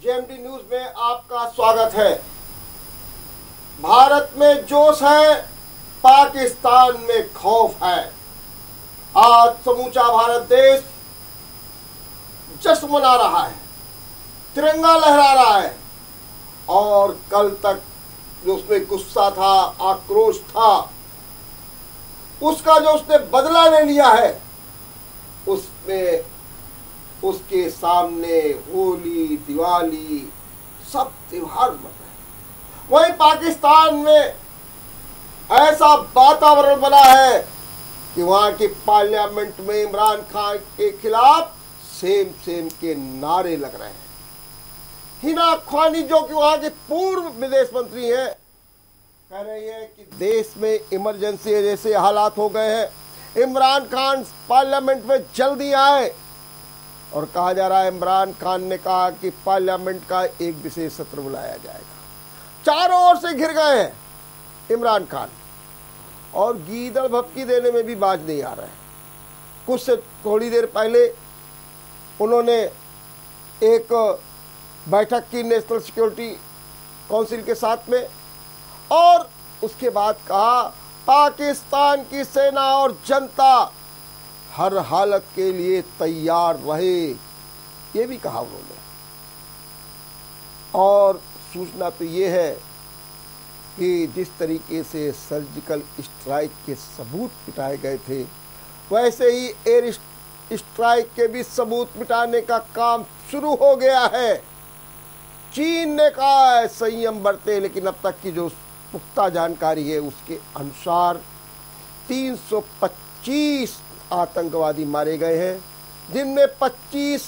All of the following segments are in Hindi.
जेएमडी न्यूज में आपका स्वागत है। भारत में जोश है, पाकिस्तान में खौफ है। आज समूचा भारत देश जश्न मना रहा है, तिरंगा लहरा रहा है और कल तक जो उसमें गुस्सा था, आक्रोश था, उसका जो उसने बदला ले लिया है, उसमें उसके सामने होली, दिवाली सब त्योहार मन रहे हैं। वहीं पाकिस्तान में ऐसा वातावरण बना है कि वहां की पार्लियामेंट में इमरान खान के खिलाफ सेम के नारे लग रहे हैं। हिना ख्वानी जो कि वहां के पूर्व विदेश मंत्री हैं, कह रही है कि देश में इमरजेंसी जैसे हालात हो गए हैं, इमरान खान पार्लियामेंट में जल्दी आए। और कहा जा रहा है इमरान खान ने कहा कि पार्लियामेंट का एक विशेष सत्र बुलाया जाएगा। चारों ओर से घिर गए हैं इमरान खान और गीदड़ भपकी देने में भी बाज नहीं आ रहे हैं। कुछ से थोड़ी देर पहले उन्होंने एक बैठक की नेशनल सिक्योरिटी काउंसिल के साथ में और उसके बाद कहा पाकिस्तान की सेना और जनता हर हालत के लिए तैयार रहे, ये भी कहा उन्होंने। और सूचना तो ये है कि जिस तरीके से सर्जिकल स्ट्राइक के सबूत मिटाए गए थे, वैसे ही एयर स्ट्राइक के भी सबूत मिटाने का काम शुरू हो गया है। चीन ने कहा है संयम बरते, लेकिन अब तक की जो पुख्ता जानकारी है उसके अनुसार 325 आतंकवादी मारे गए हैं, जिनमें 25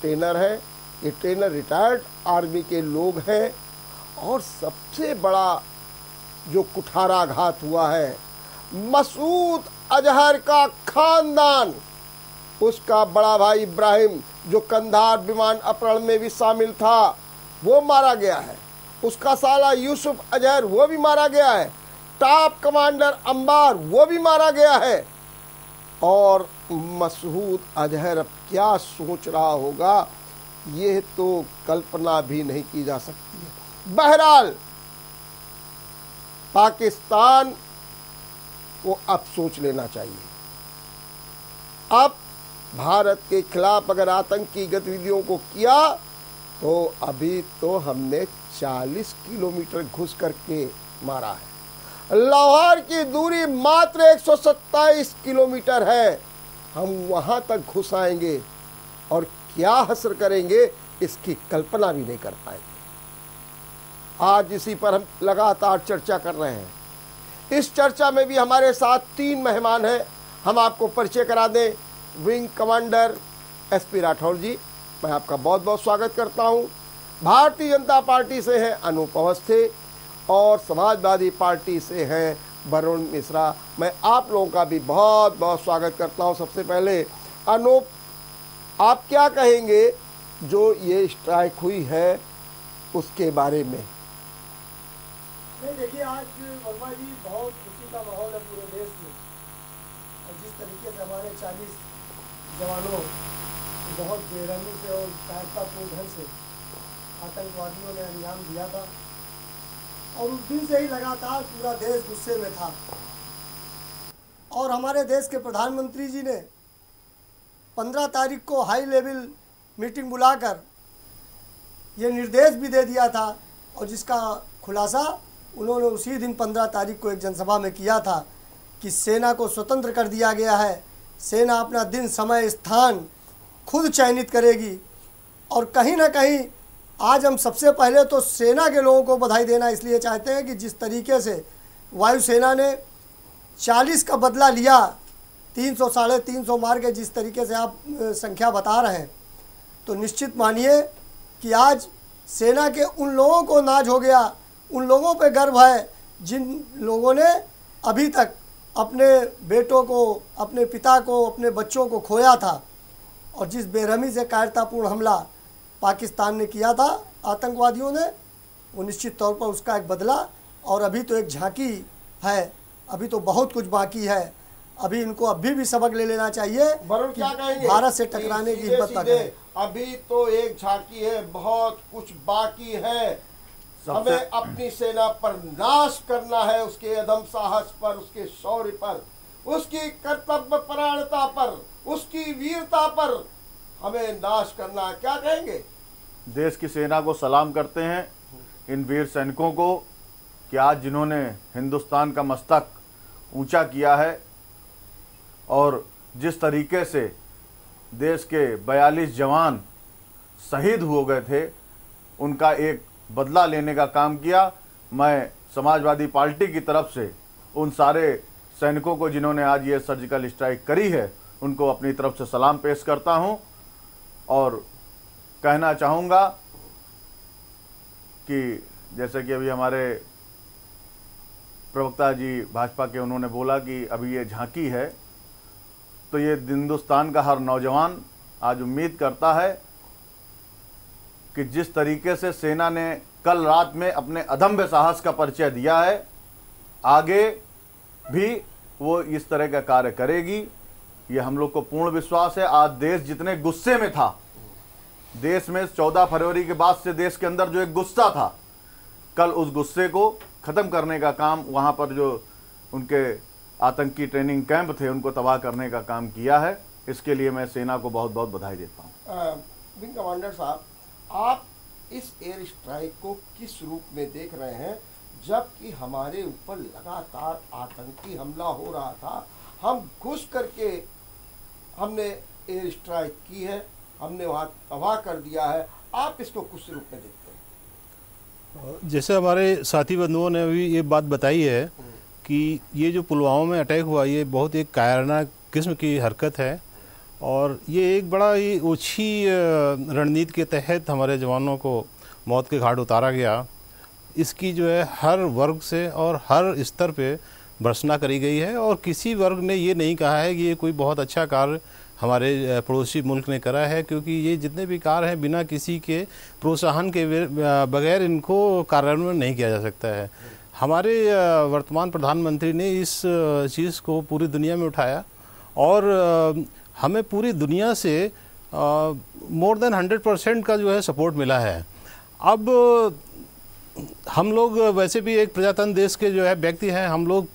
ट्रेनर हैं। ये ट्रेनर रिटायर्ड आर्मी के लोग हैं। और सबसे बड़ा जो कुठाराघात हुआ है, मसूद अजहर का खानदान, उसका बड़ा भाई इब्राहिम जो कंधार विमान अपहरण में भी शामिल था, वो मारा गया है। उसका साला यूसुफ अजहर वो भी मारा गया है। टॉप कमांडर अंबार वो भी मारा गया है। और मसूद अजहर अब क्या सोच रहा होगा, ये तो कल्पना भी नहीं की जा सकती है। बहरहाल पाकिस्तान को अब सोच लेना चाहिए। अब भारत के खिलाफ अगर आतंकी गतिविधियों को किया तो अभी तो हमने 40 किलोमीटर घुस करके मारा है। लाहौर की दूरी मात्र 127 किलोमीटर है। हम वहां तक घुस आएंगे और क्या हसर करेंगे, इसकी कल्पना भी नहीं कर पाएंगे। आज इसी पर हम लगातार चर्चा कर रहे हैं। इस चर्चा में भी हमारे साथ 3 मेहमान हैं। हम आपको परिचय करा दें। विंग कमांडर एसपी राठौर जी, मैं आपका बहुत बहुत स्वागत करता हूं। भारतीय जनता पार्टी से हैं अनूप अवस्थी और समाजवादी पार्टी से हैं वरुण मिश्रा। मैं आप लोगों का भी बहुत बहुत स्वागत करता हूं। सबसे पहले अनूप, आप क्या कहेंगे जो ये स्ट्राइक हुई है उसके बारे में? नहीं, देखिए, आज वर्मा जी बहुत खुशी का माहौल है पूरे देश में। और जिस तरीके से हमारे 40 जवानों बहुत बेरहमी से और कायरतापूर्ण ढंग से आतंकवादियों ने अंजाम दिया था, और उस दिन से ही लगातार पूरा देश गुस्से में था। और हमारे देश के प्रधानमंत्री जी ने 15 तारीख को हाई लेवल मीटिंग बुलाकर ये निर्देश भी दे दिया था, और जिसका खुलासा उन्होंने उसी दिन 15 तारीख को एक जनसभा में किया था कि सेना को स्वतंत्र कर दिया गया है। सेना अपना दिन, समय, स्थान खुद चयनित करेगी। और कहीं ना कहीं आज हम सबसे पहले तो सेना के लोगों को बधाई देना इसलिए चाहते हैं कि जिस तरीके से वायुसेना ने 40 का बदला लिया, 300 साढ़े 300 मार के जिस तरीके से आप संख्या बता रहे हैं, तो निश्चित मानिए कि आज सेना के उन लोगों को नाज हो गया, उन लोगों पे गर्व है जिन लोगों ने अभी तक अपने बेटों को, अपने पिता को, अपने बच्चों को खोया था। और जिस बेरहमी से कायरतापूर्ण हमला पाकिस्तान ने किया था आतंकवादियों ने, वो निश्चित तौर पर उसका एक बदला। और अभी तो एक झांकी है, अभी तो बहुत कुछ बाकी है। अभी इनको अभी भी सबक ले लेना चाहिए वरुण क्या कहेंगे? भारत से टकराने की हिम्मत न करें। अभी तो एक झांकी है, बहुत कुछ बाकी है। हमें अपनी सेना पर नाश करना है, उसके अदम साहस पर, उसके शौर्य पर, उसकी कर्तव्य परायणता पर, उसकी वीरता पर हमें नाश करना है। क्या कहेंगे? देश की सेना को सलाम करते हैं, इन वीर सैनिकों को, कि आज जिन्होंने हिंदुस्तान का मस्तक ऊंचा किया है और जिस तरीके से देश के 42 जवान शहीद हो गए थे, उनका एक बदला लेने का काम किया। मैं समाजवादी पार्टी की तरफ से उन सारे सैनिकों को जिन्होंने आज ये सर्जिकल स्ट्राइक करी है, उनको अपनी तरफ से सलाम पेश करता हूं और कहना चाहूँगा कि जैसे कि अभी हमारे प्रवक्ता जी भाजपा के उन्होंने बोला कि अभी ये झांकी है, तो ये हिंदुस्तान का हर नौजवान आज उम्मीद करता है कि जिस तरीके से सेना ने कल रात में अपने अदम्य साहस का परिचय दिया है, आगे भी वो इस तरह का कार्य करेगी, ये हम लोग को पूर्ण विश्वास है। आज देश जितने गुस्से में था, देश में 14 फरवरी के बाद से देश के अंदर जो एक गुस्सा था, कल उस गुस्से को ख़त्म करने का काम, वहाँ पर जो उनके आतंकी ट्रेनिंग कैंप थे उनको तबाह करने का काम किया है। इसके लिए मैं सेना को बहुत बहुत बधाई देता हूँ। विंग कमांडर साहब, आप इस एयर स्ट्राइक को किस रूप में देख रहे हैं, जबकि हमारे ऊपर लगातार आतंकी हमला हो रहा था, हम घुस करके हमने एयर स्ट्राइक की है, हमने वहाँ तबाह कर दिया है। आप इसको किस रूप में देखते हैं? जैसे हमारे साथी बंधुओं ने भी ये बात बताई है कि ये जो पुलवामा में अटैक हुआ, ये बहुत एक कायराना किस्म की हरकत है और ये एक बड़ा ही ओछी रणनीति के तहत हमारे जवानों को मौत के घाट उतारा गया। इसकी जो है हर वर्ग से और हर स्तर पे भर्त्सना करी गई है और किसी वर्ग ने ये नहीं कहा है कि ये कोई बहुत अच्छा कार्य हमारे पड़ोसी मुल्क ने करा है, क्योंकि ये जितने भी कार्य हैं बिना किसी के प्रोत्साहन के बगैर इनको कार्यान्वयन नहीं किया जा सकता है। हमारे वर्तमान प्रधानमंत्री ने इस चीज़ को पूरी दुनिया में उठाया और हमें पूरी दुनिया से मोर देन 100% का जो है सपोर्ट मिला है। अब हम लोग वैसे भी एक प्रजातंत्र देश के जो है व्यक्ति हैं, हम लोग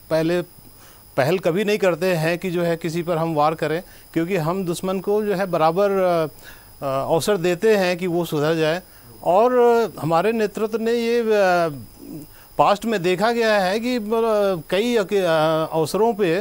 पहल कभी नहीं करते हैं कि जो है किसी पर हम वार करें, क्योंकि हम दुश्मन को जो है बराबर अवसर देते हैं कि वो सुधर जाए। और हमारे नेतृत्व ने ये पास्ट में देखा गया है कि कई अवसरों पे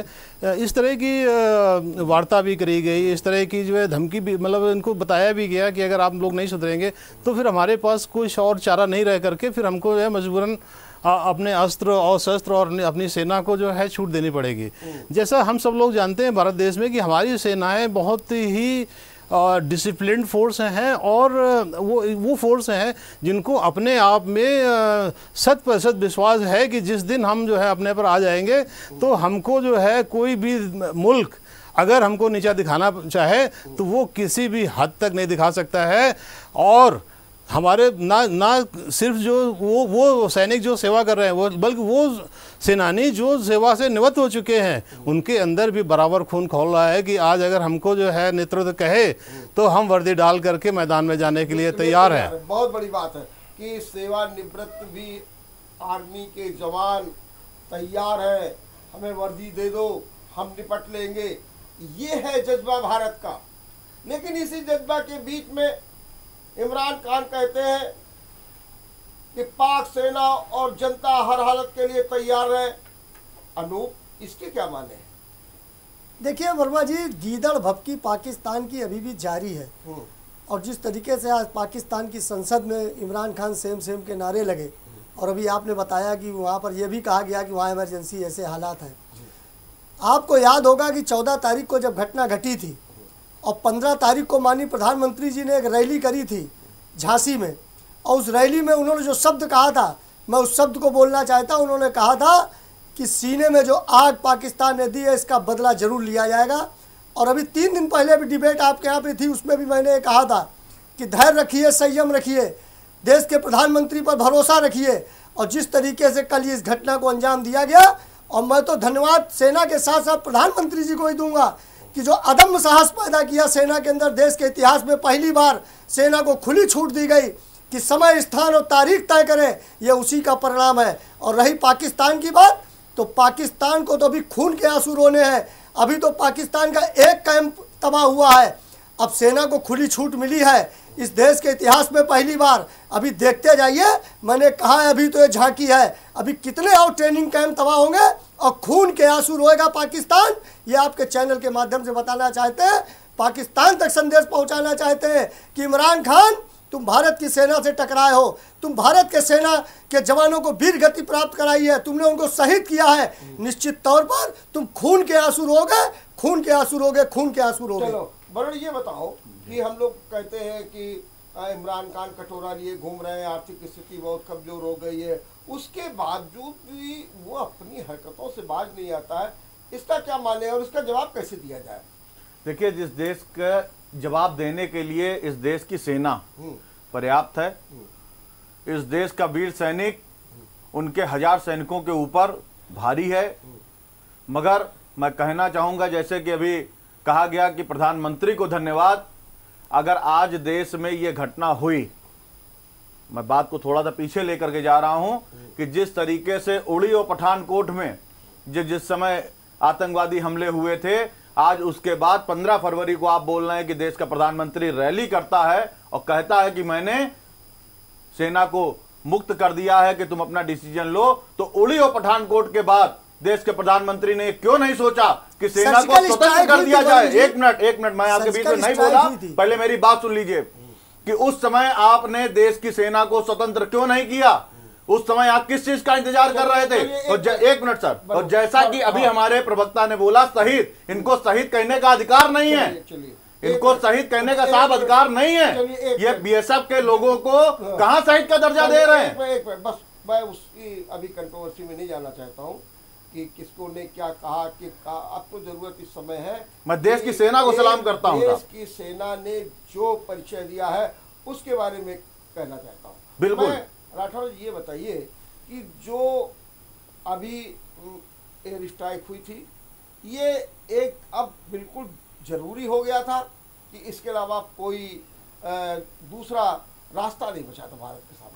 इस तरह की वार्ता भी करी गई, इस तरह की जो है धमकी भी, मतलब इनको बताया भी गया कि अगर आप लोग नहीं सुधरेंगे तो फिर हमारे पास कुछ और चारा नहीं रह करके फिर हमको जो है मजबूरन अपने अस्त्र और शस्त्र और अपनी सेना को जो है छूट देनी पड़ेगी। जैसा हम सब लोग जानते हैं भारत देश में कि हमारी सेनाएं बहुत ही डिसिप्लिन्ड फोर्स हैं और वो फोर्स हैं जिनको अपने आप में 100% विश्वास है कि जिस दिन हम जो है अपने पर आ जाएंगे तो हमको जो है कोई भी मुल्क अगर हमको नीचा दिखाना चाहे तो वो किसी भी हद तक नहीं दिखा सकता है। और हमारे ना सिर्फ जो वो सैनिक जो सेवा कर रहे हैं वो, बल्कि वो सेनानी जो सेवा से निवृत्त हो चुके हैं, उनके अंदर भी बराबर खून खौल रहा है कि आज अगर हमको जो है नेतृत्व कहे तो हम वर्दी डाल करके मैदान में जाने के लिए तैयार हैं। बहुत बड़ी बात है कि सेवानिवृत्त भी आर्मी के जवान तैयार है, हमें वर्दी दे दो, हम निपट लेंगे। ये है जज्बा भारत का। लेकिन इसी जज्बा के बीच में इमरान खान कहते हैं कि पाक सेना और जनता हर हालत के लिए तैयार है। अनूप, इसके क्या माने हैं? देखिए वर्मा जी, गीदड़ भभकी पाकिस्तान की अभी भी जारी है और जिस तरीके से आज पाकिस्तान की संसद में इमरान खान सेम सेम के नारे लगे और अभी आपने बताया कि वहाँ पर यह भी कहा गया कि वहाँ इमरजेंसी ऐसे हालात हैं। आपको याद होगा कि 14 तारीख को जब घटना घटी थी और 15 तारीख को माननीय प्रधानमंत्री जी ने एक रैली करी थी झांसी में, और उस रैली में उन्होंने जो शब्द कहा था, मैं उस शब्द को बोलना चाहता हूँ। उन्होंने कहा था कि सीने में जो आग पाकिस्तान ने दी है इसका बदला जरूर लिया जाएगा। और अभी 3 दिन पहले भी डिबेट आपके यहाँ पे थी, उसमें भी मैंने कहा था कि धैर्य रखिए, संयम रखिए, देश के प्रधानमंत्री पर भरोसा रखिए। और जिस तरीके से कल इस घटना को अंजाम दिया गया, और मैं तो धन्यवाद सेना के साथ साथ प्रधानमंत्री जी को ही दूंगा कि जो अदम्य साहस पैदा किया सेना के अंदर, देश के इतिहास में पहली बार सेना को खुली छूट दी गई कि समय, स्थान और तारीख तय करें, ये उसी का परिणाम है। और रही पाकिस्तान की बात, तो पाकिस्तान को तो अभी खून के आंसू रोने हैं। अभी तो पाकिस्तान का एक कैंप तबाह हुआ है, अब सेना को खुली छूट मिली है इस देश के इतिहास में पहली बार। अभी देखते जाइए, मैंने कहा है अभी तो ये झांकी है, अभी कितने और ट्रेनिंग कैंप तबाह होंगे और खून के आंसू रोएगा पाकिस्तान। ये आपके चैनल के माध्यम से बताना चाहते हैं, पाकिस्तान तक संदेश पहुंचाना चाहते हैं कि इमरान खान, तुम भारत की सेना से टकराए हो, तुम भारत के सेना के जवानों को वीर गति प्राप्त कराई है, तुमने उनको शहीद किया है, निश्चित तौर पर तुम खून के आंसू रोगे, खून के आंसू रोगे, खून के आंसू रोगे। चलो वरुण, ये बताओ कि हम लोग कहते हैं कि इमरान खान कटोरा लिए घूम रहे हैं, आर्थिक स्थिति बहुत कमजोर हो गई है, उसके बावजूद भी वो अपनी हरकतों से बाज नहीं आता है, इसका क्या माने और इसका जवाब कैसे दिया जाए? देखिए, जिस देश का जवाब देने के लिए इस देश की सेना पर्याप्त है, इस देश का वीर सैनिक उनके 1000 सैनिकों के ऊपर भारी है। मगर मैं कहना चाहूँगा, जैसे कि अभी कहा गया कि प्रधानमंत्री को धन्यवाद, अगर आज देश में ये घटना हुई, मैं बात को थोड़ा सा पीछे लेकर के जा रहा हूं कि जिस तरीके से उड़ी और पठानकोट में जिस समय आतंकवादी हमले हुए थे, आज उसके बाद 15 फरवरी को आप बोल रहे हैं कि देश का प्रधानमंत्री रैली करता है और कहता है कि मैंने सेना को मुक्त कर दिया है कि तुम अपना डिसीजन लो। तो उड़ी और पठानकोट के बाद देश के प्रधानमंत्री ने क्यों नहीं सोचा कि सेना को स्वतंत्र कर दिया जाए? एक मिनट, मैं आपके बीच में नहीं बोला, पहले मेरी बात सुन लीजिए कि उस समय आपने देश की सेना को स्वतंत्र क्यों नहीं किया? उस समय आप किस चीज का इंतजार कर रहे थे? और एक मिनट सर, और जैसा कि अभी हमारे प्रवक्ता ने बोला, शहीद, इनको शहीद कहने का अधिकार नहीं है, इनको शहीद कहने का साफ अधिकार नहीं है। ये बीएसएफ के लोगों को कहां शहीद का दर्जा दे रहे हैं? बस मैं उसकी अभी कंट्रोवर्सी में नहीं जाना चाहता हूँ कि किसको ने क्या कहा कि अब तो जरूरत इस समय है, मैं देश की सेना को सलाम करता हूँ। देश की सेना ने जो परिचय दिया है उसके बारे में कहना चाहता हूँ। बिल्कुल राठौर जी, ये बताइए कि जो अभी एयर स्ट्राइक हुई थी, ये एक अब बिल्कुल जरूरी हो गया था कि इसके अलावा कोई दूसरा रास्ता नहीं बचा था भारत के सामने?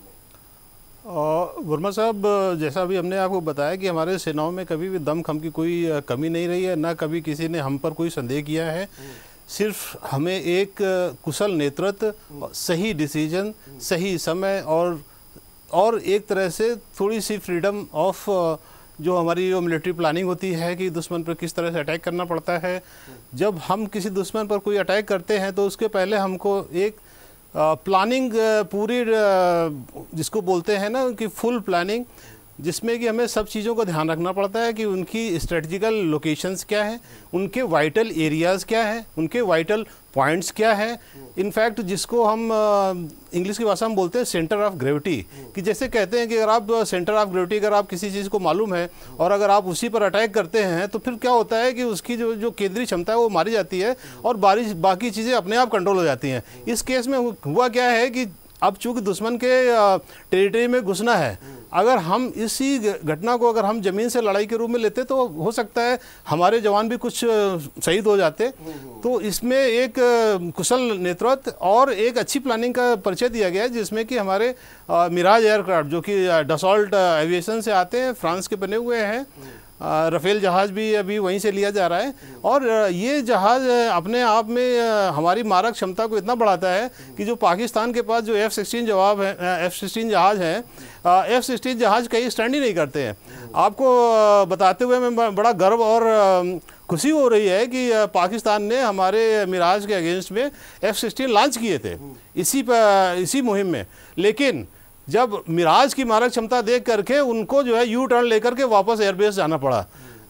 वर्मा साहब, जैसा अभी हमने आपको बताया कि हमारे सेनाओं में कभी भी दमखम की कोई कमी नहीं रही है, ना कभी किसी ने हम पर कोई संदेह किया है। सिर्फ हमें एक कुशल नेतृत्व, सही डिसीजन, सही समय और एक तरह से थोड़ी सी फ्रीडम ऑफ जो हमारी जो मिलिट्री प्लानिंग होती है कि दुश्मन पर किस तरह से अटैक करना पड़ता है। जब हम किसी दुश्मन पर कोई अटैक करते हैं तो उसके पहले हमको एक प्लानिंग पूरी, जिसको बोलते हैं ना कि फुल प्लानिंग, जिसमें कि हमें सब चीज़ों का ध्यान रखना पड़ता है कि उनकी स्ट्रेटजिकल लोकेशंस क्या हैं, उनके वाइटल एरियाज़ क्या हैं, उनके वाइटल पॉइंट्स क्या हैं। इनफैक्ट जिसको हम इंग्लिश की भाषा में बोलते हैं सेंटर ऑफ ग्रेविटी, कि जैसे कहते हैं कि अगर आप सेंटर ऑफ ग्रेविटी, अगर आप किसी चीज़ को मालूम है और अगर आप उसी पर अटैक करते हैं तो फिर क्या होता है कि उसकी जो केंद्रीय क्षमता है वो मारी जाती है और बाकी चीज़ें अपने आप कंट्रोल हो जाती हैं। इस केस में हुआ क्या है कि अब चूंकि दुश्मन के टेरिटरी में घुसना है, अगर हम इसी घटना को अगर हम ज़मीन से लड़ाई के रूप में लेते तो हो सकता है हमारे जवान भी कुछ शहीद हो जाते। तो इसमें एक कुशल नेतृत्व और एक अच्छी प्लानिंग का परिचय दिया गया है, जिसमें कि हमारे मिराज एयरक्राफ्ट जो कि डसॉल्ट एविएशन से आते हैं, फ्रांस के बने हुए हैं, राफेल जहाज़ भी अभी वहीं से लिया जा रहा है। और ये जहाज़ अपने आप में हमारी मारक क्षमता को इतना बढ़ाता है कि जो पाकिस्तान के पास जो F-16 जहाज़ हैं, F-16 जहाज़ कहीं स्टैंड ही नहीं करते हैं। आपको बताते हुए मैं बड़ा गर्व और खुशी हो रही है कि पाकिस्तान ने हमारे मिराज के अगेंस्ट में F-16 लॉन्च किए थे इसी मुहिम में, लेकिन जब मिराज की मारक क्षमता देख करके उनको जो है यू टर्न लेकर के वापस एयरबेस जाना पड़ा।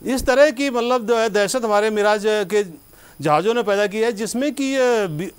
इस तरह की मतलब दहशत हमारे मिराज के जहाज़ों ने पैदा की है, जिसमें कि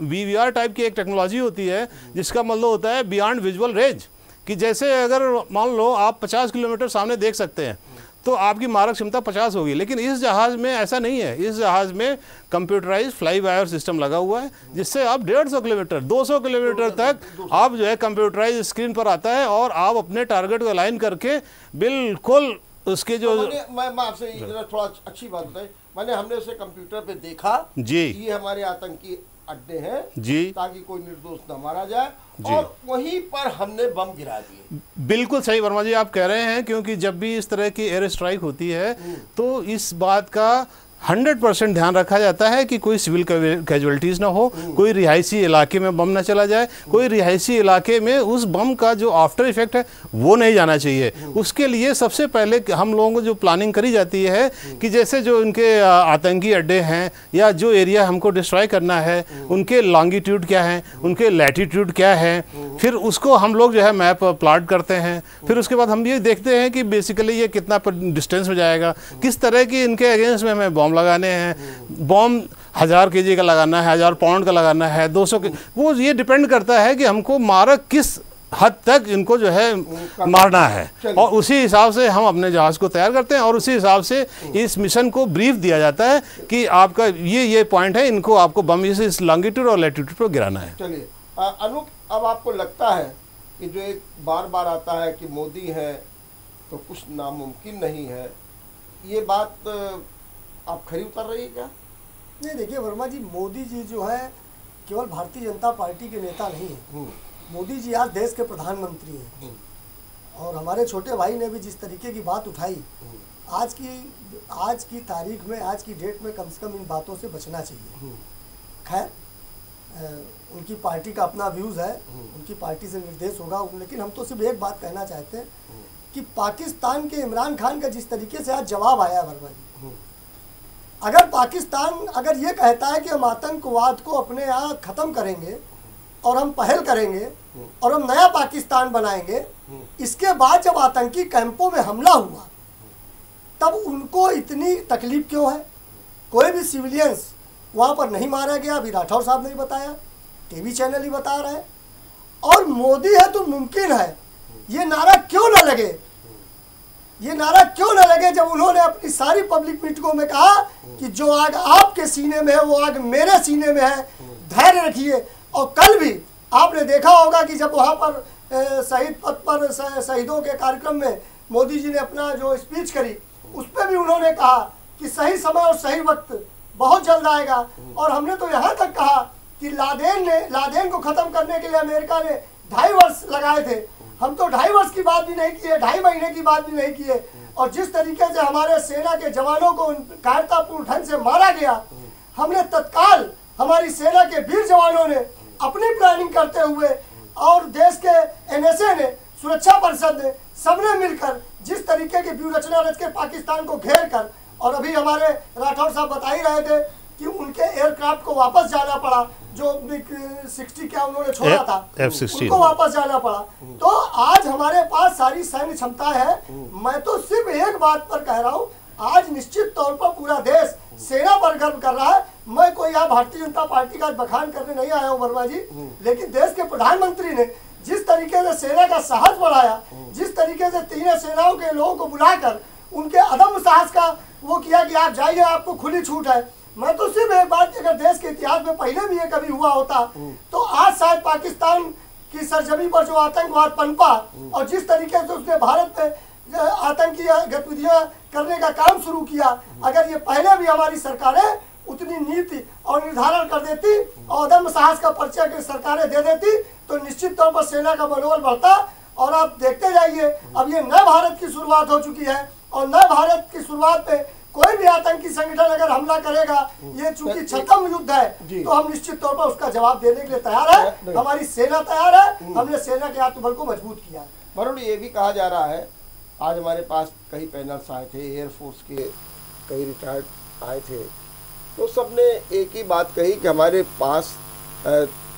BVR टाइप की एक टेक्नोलॉजी होती है जिसका मतलब होता है बियॉन्ड विजुअल रेंज, कि जैसे अगर मान लो आप 50 किलोमीटर सामने देख सकते हैं तो आपकी मारक क्षमता 50 होगी, लेकिन इस जहाज़ में ऐसा नहीं है। इस जहाज़ में कंप्यूटराइज फ्लाई वायर सिस्टम लगा हुआ है, जिससे आप 150 किलोमीटर 200 किलोमीटर तक आप जो है कंप्यूटराइज स्क्रीन पर आता है और आप अपने टारगेट को अलाइन करके बिल्कुल उसके जो मैं आपसे थोड़ा अच्छी बात बताई, मैंने हमने उसे कंप्यूटर पे देखा जी ये हमारे आतंकी अड्डे हैं जी, ताकि कोई निर्दोष न मारा जाए, जी। और वहीं पर हमने बम गिरा दिए। बिल्कुल सही वर्मा जी आप कह रहे हैं, क्योंकि जब भी इस तरह की एयर स्ट्राइक होती है तो इस बात का 100% ध्यान रखा जाता है कि कोई सिविल कैजुअलिटीज़ ना हो, कोई रिहायशी इलाके में बम ना चला जाए, कोई रिहायशी इलाके में उस बम का जो आफ्टर इफेक्ट है वो नहीं जाना चाहिए। उसके लिए सबसे पहले हम लोगों को जो प्लानिंग करी जाती है कि जैसे जो इनके आतंकी अड्डे हैं या जो एरिया हमको डिस्ट्रॉय करना है, उनके लॉन्गिट्यूड क्या है, उनके लैटिट्यूड क्या है, फिर उसको हम लोग जो है मैप प्लाट करते हैं। फिर उसके बाद हम ये देखते हैं कि बेसिकली ये कितना डिस्टेंस में जाएगा, किस तरह की इनके अगेंस्ट में हमें बॉम्ब लगाने हैं। बॉम्ब 1000 kg का लगाना है, 1000 पाउंड का लगाना है, 200 के, वो ये डिपेंड करता है कि हमको मारक किस हद तक इनको जो है मारना है, और उसी हिसाब से हम अपने जहाज को तैयार करते हैं और उसी हिसाब से इस मिशन को ब्रीफ दिया जाता है कि आपका ये पॉइंट है, इनको आपको बम इस लॉन्गिट्यूड और लैटिट्यूड पर गिराना है। चलिए अनूप, अब आपको लगता है कि जो एक बार बार आता है कि मोदी है तो कुछ नामुमकिन नहीं है, ये बात आप खरी उतर रही है क्या? नहीं, देखिए वर्मा जी, मोदी जी जो है केवल भारतीय जनता पार्टी के नेता नहीं है। मोदी जी आज देश के प्रधानमंत्री हैं, और हमारे छोटे भाई ने भी जिस तरीके की बात उठाई, आज की तारीख में, आज की डेट में कम से कम इन बातों से बचना चाहिए। खैर, उनकी पार्टी का अपना व्यूज़ है, उनकी पार्टी से निर्देश होगा, लेकिन हम तो सिर्फ एक बात कहना चाहते हैं कि पाकिस्तान के इमरान खान का जिस तरीके से आज जवाब आया वर्मा जी, अगर पाकिस्तान अगर ये कहता है कि हम आतंकवाद को अपने यहाँ ख़त्म करेंगे और हम पहल करेंगे और हम नया पाकिस्तान बनाएंगे, इसके बाद जब आतंकी कैंपों में हमला हुआ तब उनको इतनी तकलीफ क्यों है? कोई भी सिविलियंस वहाँ पर नहीं मारा गया, अभी राठौर साहब ने बताया, टीवी चैनल ही बता रहे हैं। और मोदी है तो मुमकिन है, ये नारा क्यों न लगे, ये नारा क्यों न लगे जब उन्होंने अपनी सारी पब्लिक मीटिंगों में कहा कि जो आग आपके सीने में है वो आग मेरे सीने में है, धैर्य रखिए। और कल भी आपने देखा होगा कि जब वहाँ पर शहीद पथ पर शहीदों के कार्यक्रम में मोदी जी ने अपना जो स्पीच करी, उस पर भी उन्होंने कहा कि सही समय और सही वक्त बहुत जल्द आएगा। और हमने तो यहाँ तक कहा कि लादेन को ख़त्म करने के लिए अमेरिका ने 2.5 वर्ष लगाए थे, हम तो 2.5 वर्ष की बात भी नहीं किए, 2.5 महीने की बात भी नहीं किए। और जिस तरीके से हमारे सेना के जवानों को कायरतापूर्ण ढंग से मारा गया, हमने तत्काल, हमारी सेना के वीर जवानों ने अपनी प्लानिंग करते हुए और देश के NSA ने, सुरक्षा परिषद ने, सबने मिलकर जिस तरीके की व्यूह रचना रच के पाकिस्तान को घेर कर, और अभी हमारे राठौर साहब बता ही रहे थे कि उनके एयरक्राफ्ट को वापस जाना पड़ा, जो MiG-60 क्या उन्होंने छोड़ा था, F-16 उनको वापस जाना पड़ा। तो आज हमारे पास सारी सैन्य क्षमता है। मैं तो सिर्फ एक बात पर कह रहा हूँ, आज निश्चित तौर पर पूरा देश सेना पर गर्व कर रहा है। मैं कोई यहाँ भारतीय जनता पार्टी का बखान करने नहीं आया हूँ वर्मा जी, लेकिन देश के प्रधानमंत्री ने जिस तरीके से सेना का साहस बढ़ाया, जिस तरीके से तीनों सेनाओं के लोगों को बुलाकर उनके अदम्य साहस का वो किया कि आप जाइए, आपको खुली छूट है। मैं तो सिर्फ एक बात, अगर देश के इतिहास में पहले भी ये कभी हुआ होता तो आज शायद पाकिस्तान की सरजमी पर जो आतंकवाद पनपा और जिस तरीके से उसने भारत में आतंकी गतिविधियां करने का काम शुरू किया, अगर ये पहले भी हमारी सरकारें उतनी नीति और निर्धारण कर देती और अदम्य साहस का परिचय सरकारें दे देती तो निश्चित तौर पर सेना का मनोबल बढ़ता। और आप देखते जाइए, अब ये नए भारत की शुरुआत हो चुकी है, और नए भारत की शुरुआत में कोई भी आतंकी संगठन अगर हमला करेगा, ये चूंकि छठम युद्ध है, तो हम निश्चित तौर पर उसका जवाब देने के लिए तैयार है। हमारी सेना तैयार है, हमने सेना के आत्मबल को मजबूत किया है। वरुण, ये भी कहा जा रहा है, आज हमारे पास कई पैनल्स आए थे, एयरफोर्स के कई रिटायर्ड आए थे, तो सबने एक ही बात कही कि हमारे पास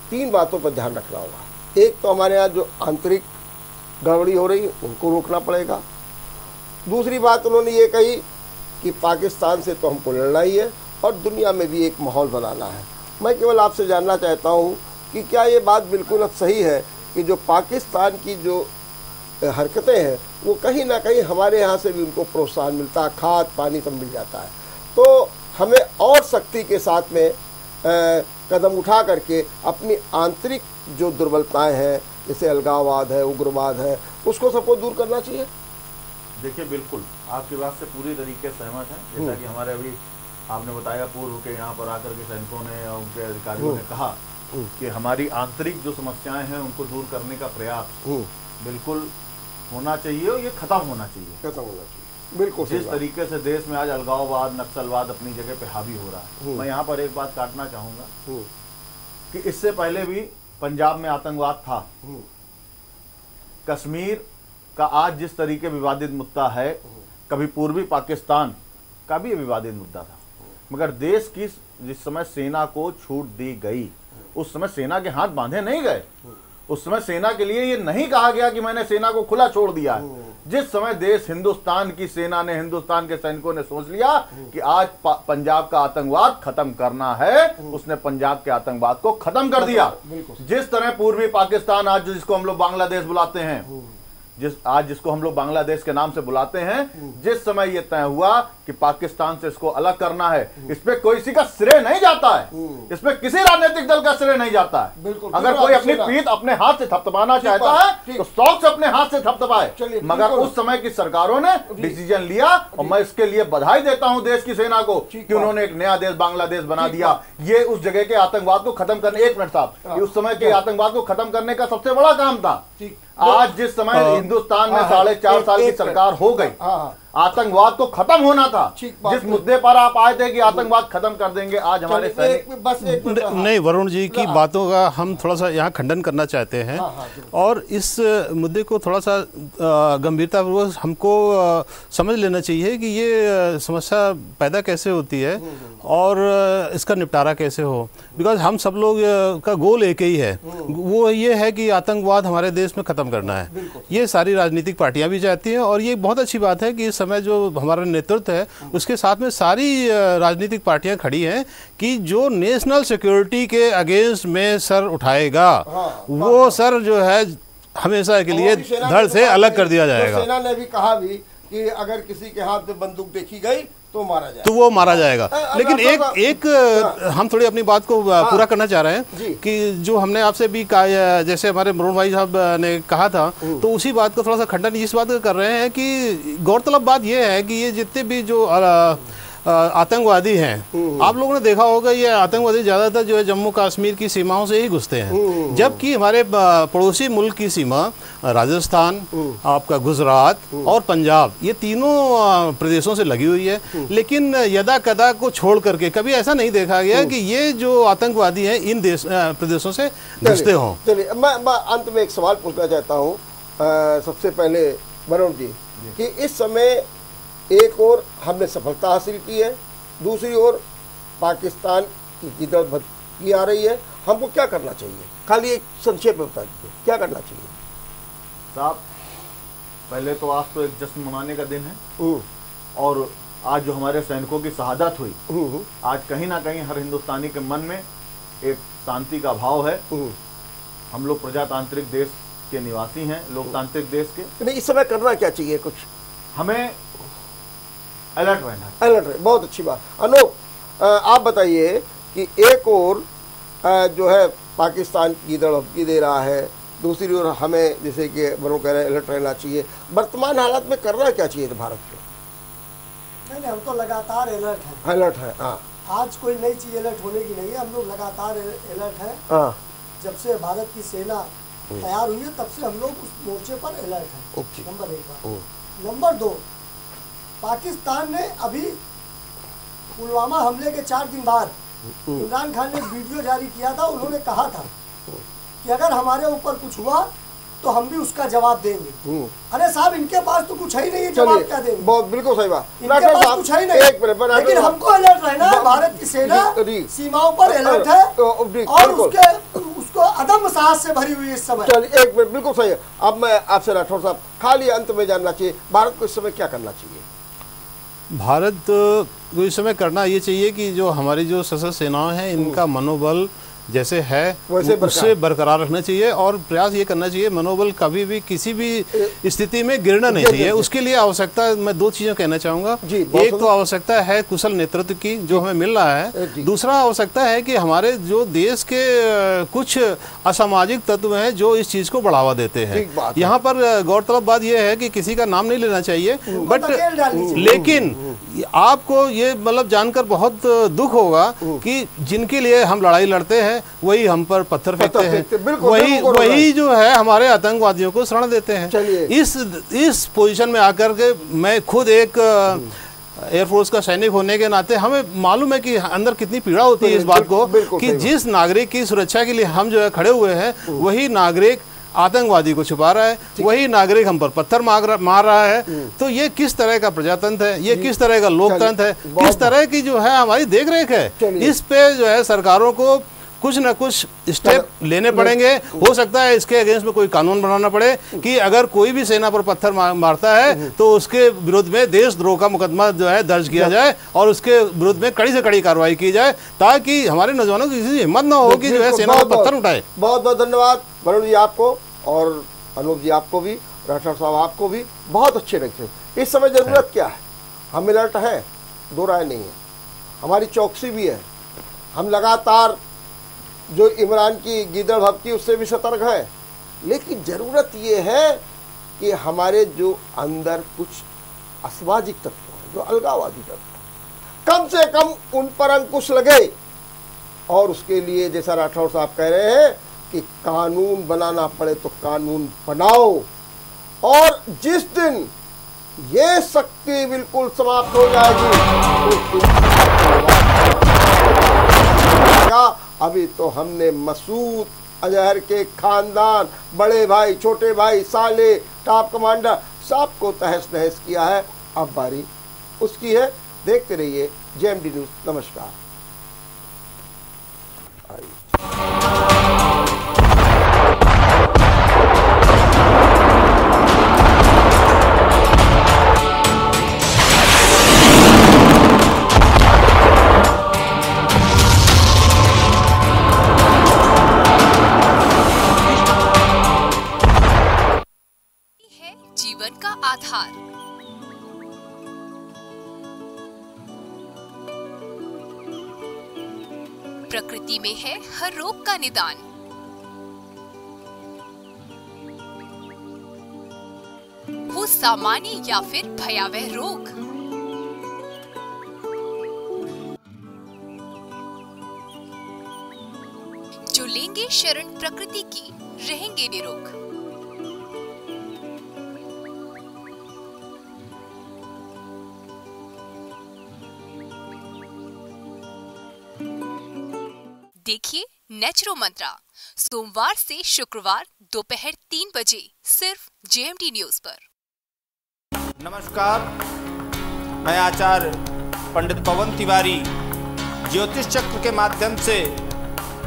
3 बातों पर ध्यान रखना होगा। एक तो हमारे यहाँ जो आंतरिक गड़बड़ी हो रही है उनको रोकना पड़ेगा। दूसरी बात उन्होंने ये कही कि पाकिस्तान से तो हमको लड़ना ही है और दुनिया में भी एक माहौल बनाना है। मैं केवल आपसे जानना चाहता हूँ कि क्या ये बात बिल्कुल अब सही है कि जो पाकिस्तान की जो हरकतें हैं वो कहीं ना कहीं हमारे यहाँ से भी उनको प्रोत्साहन मिलता है, खाद पानी सब मिल जाता है, तो हमें और सख्ती के साथ में कदम उठा करके अपनी आंतरिक जो दुर्बलताएं हैं, जैसे अलगाववाद है, उग्रवाद है, उसको सबको दूर करना चाहिए। देखिए, बिल्कुल आपकी बात से पूरी तरीके से सहमत हैं। जैसा कि हमारे अभी आपने बताया पूर्व के यहाँ पर आकर के सैनिकों ने और उनके अधिकारियों ने कहा कि हमारी आंतरिक जो समस्याएं हैं उनको दूर करने का प्रयास बिल्कुल होना चाहिए और ये खत्म होना चाहिए। खत्म होना चाहिए, बिल्कुल। जिस तरीके से देश में आज अलगाववाद, नक्सलवाद अपनी जगह पे हावी हो रहा है, मैं यहाँ पर एक बात काटना चाहूंगा कि इससे पहले भी पंजाब में आतंकवाद था। कश्मीर का आज जिस तरीके विवादित मुद्दा है, कभी पूर्वी पाकिस्तान का भी विवादित मुद्दा था, मगर देश की जिस समय सेना को छूट दी गई, उस समय सेना के हाथ बांधे नहीं गए। उस समय सेना के लिए ये नहीं कहा गया कि मैंने सेना को खुला छोड़ दिया है। जिस समय देश हिंदुस्तान की सेना ने, हिंदुस्तान के सैनिकों ने सोच लिया कि आज पंजाब का आतंकवाद खत्म करना है, उसने पंजाब के आतंकवाद को खत्म कर दिया। जिस तरह पूर्वी पाकिस्तान आज जिसको हम लोग बांग्लादेश बुलाते हैं, जिसको हम लोग बांग्लादेश के नाम से बुलाते हैं, जिस समय यह तय हुआ कि पाकिस्तान से इसको अलग करना है, इस पे कोई किसी का श्रेय नहीं जाता है, इसमें किसी राजनीतिक दल का श्रेय नहीं जाता है। अगर कोई अपनी पीठ अपने हाथ से थपथपाना चाहता है तो शौक से अपने हाथ से थपथपाए, मगर उस समय की सरकारों ने डिसीजन लिया और मैं इसके लिए बधाई देता हूं देश की सेना को कि उन्होंने एक नया देश बांग्लादेश बना दिया। ये उस जगह के आतंकवाद को खत्म करने, एक मिनट साहब, उस समय के आतंकवाद को खत्म करने का सबसे बड़ा काम था। आज जिस समय हिंदुस्तान में 4.5 साल की सरकार हो गई, आतंकवाद को खत्म होना था। जिस मुद्दे पर आप आए थे कि आतंकवाद खत्म कर देंगे, आज हमारे सैनिक नहीं, वरुण जी की बातों का हम थोड़ा सा यहाँ खंडन करना चाहते हैं और इस मुद्दे को थोड़ा सा गंभीरतापूर्वक हमको समझ लेना चाहिए कि ये समस्या पैदा कैसे होती है और इसका निपटारा कैसे हो। बिकॉज हम सब लोग का गोल एक ही है, वो ये है कि आतंकवाद हमारे देश में ख़त्म करना है। ये सारी राजनीतिक पार्टियां भी चाहती हैं और ये बहुत अच्छी बात है कि इस समय जो हमारा नेतृत्व है उसके साथ में सारी राजनीतिक पार्टियां खड़ी हैं कि जो नेशनल सिक्योरिटी के अगेंस्ट में सर उठाएगा वो सर जो है हमेशा के लिए धड़ से अलग कर दिया जाएगा। सेना ने भी कहा भी कि अगर किसी के हाथ में बंदूक देखी गई तो मारा जाएगा, तो वो मारा जाएगा। लेकिन एक हम थोड़ी अपनी बात को पूरा करना चाह रहे हैं कि जो हमने आपसे भी कहा, जैसे हमारे मरुण भाई साहब ने कहा था, तो उसी बात को थोड़ा सा खंडन इस बात का कर रहे हैं कि गौरतलब बात यह है कि ये जितने भी जो आतंकवादी हैं, आप लोगों ने देखा होगा ये आतंकवादी ज़्यादातर जो है जम्मू कश्मीर की सीमाओं से ही घुसते हैं, जबकि हमारे पड़ोसी मुल्क की सीमा राजस्थान, आपका गुजरात और पंजाब, ये तीनों प्रदेशों से लगी हुई है। लेकिन यदा कदा को छोड़ करके कभी ऐसा नहीं देखा गया कि ये जो आतंकवादी हैं इन प्रदेशों से घुसते हों। चलिए, मैं अंत में एक सवाल पूछना चाहता हूँ सबसे पहले वरुण जी कि इस समय एक और हमने सफलता हासिल की है, दूसरी ओर पाकिस्तान की तरफ की आ रही है, हमको क्या करना चाहिए? खाली एक संक्षेप में बता दीजिए क्या करना चाहिए साहब। पहले तो आज तो एक जश्न मनाने का दिन है और आज जो हमारे सैनिकों की शहादत हुई, आज कहीं ना कहीं हर हिंदुस्तानी के मन में एक शांति का भाव है। हम लोग प्रजातांत्रिक देश के निवासी हैं, लोकतांत्रिक देश के। नहीं, इस समय करना क्या चाहिए? कुछ हमें अलर्ट रहना है। अलर्ट रहे, बहुत अच्छी बात। अनूप, आप बताइए कि एक और जो है पाकिस्तान की धमकी दे रहा है, दूसरी ओर हमें जैसे कि वरुण कह रहे हैं अलर्ट रहना चाहिए। वर्तमान हालात में करना क्या चाहिए तो भारत को? नहीं, हम तो लगातार अलर्ट हैं। अलर्ट है, हाँ। आज कोई नई चीज अलर्ट होने की नहीं है, हम लोग लगातार अलर्ट हैं। हाँ। जब से भारत की सेना तैयार हुई है तब से हम लोग उस मोर्चे पर अलर्ट हैं। नंबर 1 बात। नंबर 2, पाकिस्तान ने अभी पुलवामा हमले के 4 दिन बाद इमरान खान ने एक वीडियो जारी किया था। उन्होंने कहा था कि अगर हमारे ऊपर कुछ हुआ तो हम भी उसका जवाब देंगे। अरे साहब, इनके पास तो कुछ है ही नहीं, जवाब क्या देंगे? बहुत बिल्कुल सही बात, इनके पास कुछ है ही नहीं। लेकिन हमको अलर्ट रहना है, भारत की सेना सीमाओं पर अलर्ट है और उसको अदम्य साहस से भरी हुई इस समय। चलिए, एक मिनट, बिल्कुल सही है। अब मैं आपसे राठौर साहब खाली अंत में जानना चाहिए, भारत को इस समय क्या करना चाहिए? भारत को इस समय करना ये चाहिए कि जो हमारी जो सशस्त्र सेनाएं हैं इनका मनोबल जैसे है उससे बरकरार रखना चाहिए और प्रयास ये करना चाहिए मनोबल कभी भी किसी भी स्थिति में गिरना नहीं चाहिए। उसके लिए आवश्यकता, मैं 2 चीजें कहना चाहूंगा। एक तो आवश्यकता है कुशल नेतृत्व की जो हमें मिल रहा है, दूसरा आवश्यकता है कि हमारे जो देश के कुछ असामाजिक तत्व हैं जो इस चीज को बढ़ावा देते हैं। यहाँ पर गौरतलब बात यह है कि किसी का नाम नहीं लेना चाहिए, बट लेकिन आपको ये मतलब जानकर बहुत दुख होगा कि जिनके लिए हम लड़ाई लड़ते हैं वही हम पर पत्थर फेंकते हैं, वही जो है हमारे आतंकवादियों को शरण देते हैं। इस पोजीशन में आकर के मैं खुद एक एयरफोर्स का सैनिक होने के नाते हमें मालूम है कि अंदर कितनी पीड़ा होती है इस बात को कि जिस नागरिक की सुरक्षा के लिए हम जो है खड़े हुए हैं वही नागरिक आतंकवादी को छुपा रहा है, वही नागरिक हम पर पत्थर मार रहा है। तो ये किस तरह का प्रजातंत्र है, ये किस तरह का लोकतंत्र है, किस तरह की जो है हमारी देखरेख है। इस पे जो है सरकारों को कुछ न कुछ स्टेप लेने पड़ेंगे। हो सकता है इसके अगेंस्ट में कोई कानून बनाना पड़े कि अगर कोई भी सेना पर पत्थर मारता है तो उसके विरुद्ध में देशद्रोह का मुकदमा जो है दर्ज किया जाए और उसके विरुद्ध में कड़ी से कड़ी कार्रवाई की जाए, ताकि हमारे नौजवानों की किसी हिम्मत न हो कि जो है सेना पर पत्थर उठाए। बहुत बहुत धन्यवाद वरुण जी आपको और अनूप जी आपको भी, राठौर साहब आपको भी, बहुत अच्छे लगे। इस समय जरूरत क्या है? हम अलर्ट है, 2 राय नहीं है, हमारी चौकसी भी है। हम लगातार जो इमरान की गीदड़ भपकी उससे भी सतर्क है, लेकिन जरूरत ये है कि हमारे जो अंदर कुछ असामाजिक तत्व हैं, जो अलगाववादी तत्व हैं, कम से कम उन पर अंकुश लगे। और उसके लिए जैसा राठौर साहब कह रहे हैं कि कानून बनाना पड़े तो कानून बनाओ, और जिस दिन ये शक्ति बिल्कुल समाप्त हो जाएगी तो अभी तो हमने मसूद अजहर के खानदान, बड़े भाई, छोटे भाई, साले, टॉप कमांडर सबको तहस नहस किया है। अब बारी उसकी है। देखते रहिए जेएमडी न्यूज। नमस्कार। जीवन का आधार। प्रकृति में है हर रोग का निदान। हो सामान्य या फिर भयावह रोग, जो लेंगे शरण प्रकृति की रहेंगे निरोग। देखिए नेचुरो मंत्रा सोमवार से शुक्रवार दोपहर 3 बजे सिर्फ जेएमडी न्यूज पर। नमस्कार, मैं आचार्य पंडित पवन तिवारी ज्योतिष चक्र के माध्यम से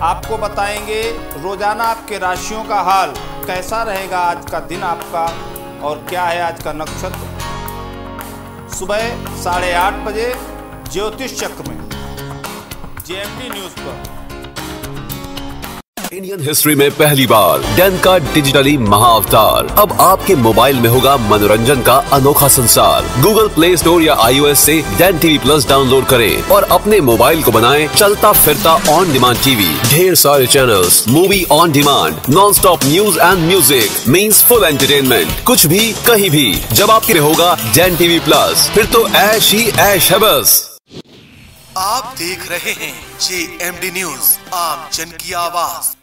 आपको बताएंगे रोजाना आपके राशियों का हाल, कैसा रहेगा आज का दिन आपका और क्या है आज का नक्षत्र। सुबह 8:30 बजे ज्योतिष चक्र में जेएमडी न्यूज पर। इंडियन हिस्ट्री में पहली बार डैन का डिजिटली महाअवतार। अब आपके मोबाइल में होगा मनोरंजन का अनोखा संसार। गूगल प्ले स्टोर या iOS से डैन टीवी प्लस डाउनलोड करें और अपने मोबाइल को बनाएं चलता फिरता ऑन डिमांड टीवी। ढेर सारे channels, movie on demand, non stop news and music means full entertainment. कुछ भी कहीं भी जब आपके होगा डैन टीवी प्लस, फिर तो ऐश ही ऐश है बस। आप देख रहे हैं जेएमडी न्यूज, आप जन की आवाज।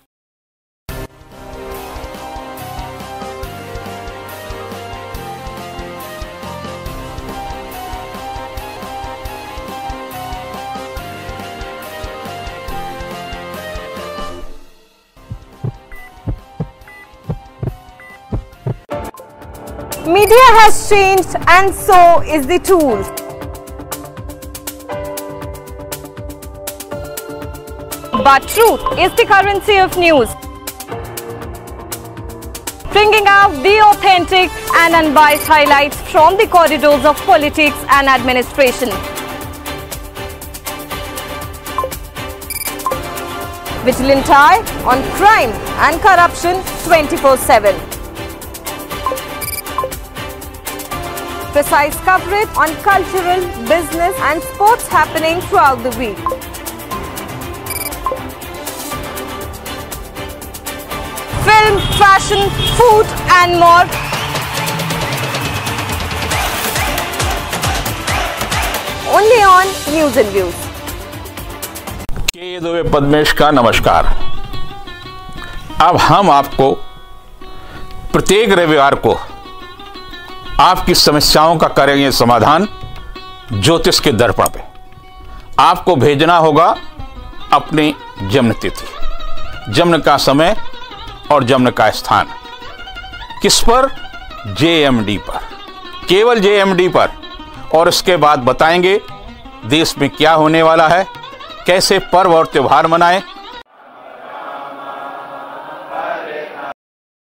Media has changed and so is the tool. But truth is the currency of news. Bringing out the authentic and unbiased highlights from the corridors of politics and administration. Vigilant eye on crime and corruption 24/7. Precise coverage on cultural, business and sports happening throughout the week. Film, fashion, food and more. Only on News and Views. के दुबे पद्मेश का नमस्कार। अब हम आपको प्रत्येक रविवार को आपकी समस्याओं का करेंगे समाधान ज्योतिष के दर्पण पे। आपको भेजना होगा अपनी जन्म तिथि, जन्म का समय और जन्म का स्थान। किस पर? JMD पर, केवल JMD पर। और उसके बाद बताएंगे देश में क्या होने वाला है, कैसे पर्व और त्योहार मनाएं